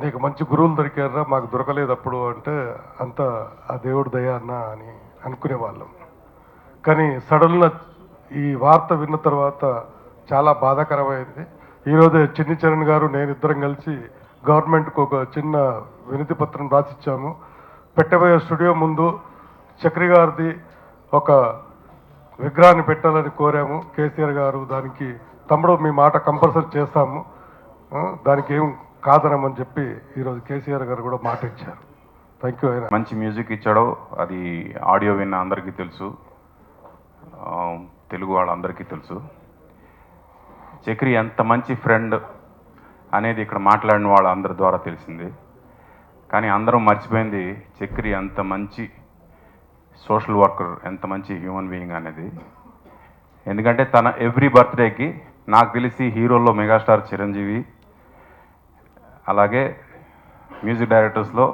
నీకు మంచి గురువులు దొరికారా, మాకు దొరకలేదు అప్పుడు అంటే అంత ఆ దేవుడు దయ అన్న అని అనుకునే వాళ్ళం. కానీ సడన్గా ఈ వార్త విన్న తర్వాత చాలా బాధాకరమైంది. ఈరోజు చిన్ని చరణ్ గారు నేను ఇద్దరం కలిసి గవర్నమెంట్కి ఒక చిన్న వినతి పత్రం రాసిచ్చాము. పెట్టబోయే స్టూడియో ముందు చక్రి గారిది ఒక విగ్రహాన్ని పెట్టాలని కోరాము. కేసీఆర్ గారు దానికి తమ్ముడు మీ మాట కంపల్సరీ చేస్తాము, దానికి ఏం కాదనమని చెప్పి ఈరోజు కేసీఆర్ గారు కూడా మాట ఇచ్చారు. Thank you. మంచి మ్యూజిక్ ఇచ్చాడో అది ఆడియో విన్న అందరికీ తెలుసు, తెలుగు వాళ్ళందరికీ తెలుసు. చక్రి ఎంత మంచి ఫ్రెండ్ అనేది ఇక్కడ మాట్లాడిన వాళ్ళందరి ద్వారా తెలిసింది. కానీ అందరం మర్చిపోయింది చక్రి ఎంత మంచి సోషల్ వర్కర్, ఎంత మంచి హ్యూమన్ బీయింగ్ అనేది. ఎందుకంటే తన ఎవ్రీ బర్త్డేకి నాకు తెలిసి హీరోల్లో మెగాస్టార్ చిరంజీవి, అలాగే మ్యూజిక్ డైరెక్టర్స్లో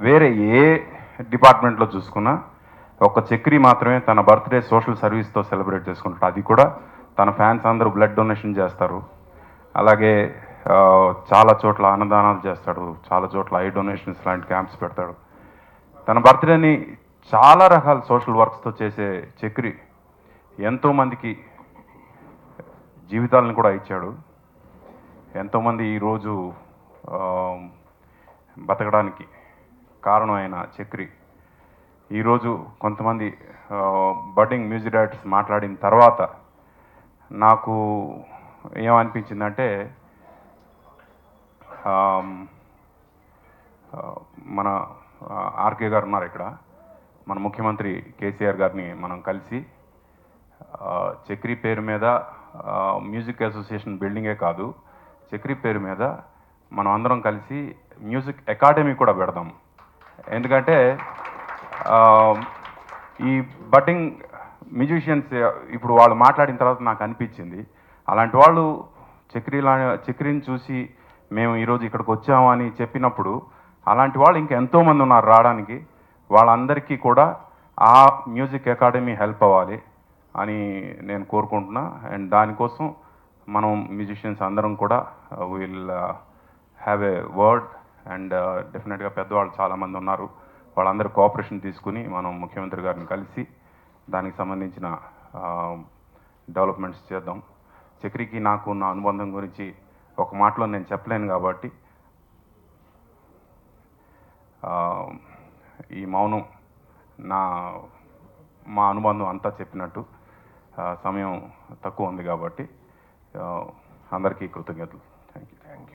వేరే ఏ డిపార్ట్మెంట్లో చూసుకున్నా ఒక చక్రి మాత్రమే తన బర్త్డే సోషల్ సర్వీస్తో సెలబ్రేట్ చేసుకుంటాడు. అది కూడా తన ఫ్యాన్స్ అందరూ బ్లడ్ డొనేషన్ చేస్తారు, అలాగే చాలా చోట్ల అన్నదానాలు చేస్తాడు, చాలా చోట్ల ఐ డొనేషన్స్ లాంటి క్యాంప్స్ పెడతాడు. తన బర్త్డేని చాలా రకాల సోషల్ వర్క్స్తో చేసే చక్రి ఎంతోమందికి జీవితాలను కూడా ఇచ్చాడు. ఎంతోమంది ఈరోజు బతకడానికి కారణమైన చక్రి ఈరోజు కొంతమంది బడ్డింగ్ మ్యూజిక్ డైరెక్టర్స్ మాట్లాడిన తర్వాత నాకు ఏమనిపించిందంటే మన ఆర్కే గారు ఉన్నారు ఇక్కడ, మన ముఖ్యమంత్రి కేసీఆర్ గారిని మనం కలిసి చక్రి పేరు మీద మ్యూజిక్ అసోసియేషన్ బిల్డింగే కాదు, చక్రి పేరు మీద మనం అందరం కలిసి మ్యూజిక్ అకాడమీ కూడా పెడదాం. ఎందుకంటే ఈ బడ్డింగ్ మ్యూజిషియన్స్ ఇప్పుడు వాళ్ళు మాట్లాడిన తర్వాత నాకు అనిపించింది అలాంటి వాళ్ళు చక్రిని చూసి మేము ఈరోజు ఇక్కడికి వచ్చాము అని చెప్పినప్పుడు అలాంటి వాళ్ళు ఇంకా ఎంతోమంది ఉన్నారు రావడానికి, వాళ్ళందరికీ కూడా ఆ మ్యూజిక్ అకాడమీ హెల్ప్ అవ్వాలి అని నేను కోరుకుంటున్నా. అండ్ దానికోసం మనం మ్యూజిషియన్స్ అందరం కూడా will have a word and డెఫినెట్గా పెద్దవాళ్ళు చాలామంది ఉన్నారు, వాళ్ళందరూ కోఆపరేషన్ తీసుకుని మనం ముఖ్యమంత్రి గారిని కలిసి దానికి సంబంధించిన డెవలప్మెంట్స్ చేద్దాం. చక్రికి నాకు ఉన్న అనుబంధం గురించి ఒక మాటలో నేను చెప్పలేను కాబట్టి ఈ మౌనం మా అనుబంధం అంతా చెప్పినట్టు. సమయం తక్కువ ఉంది కాబట్టి అందరికీ కృతజ్ఞతలు.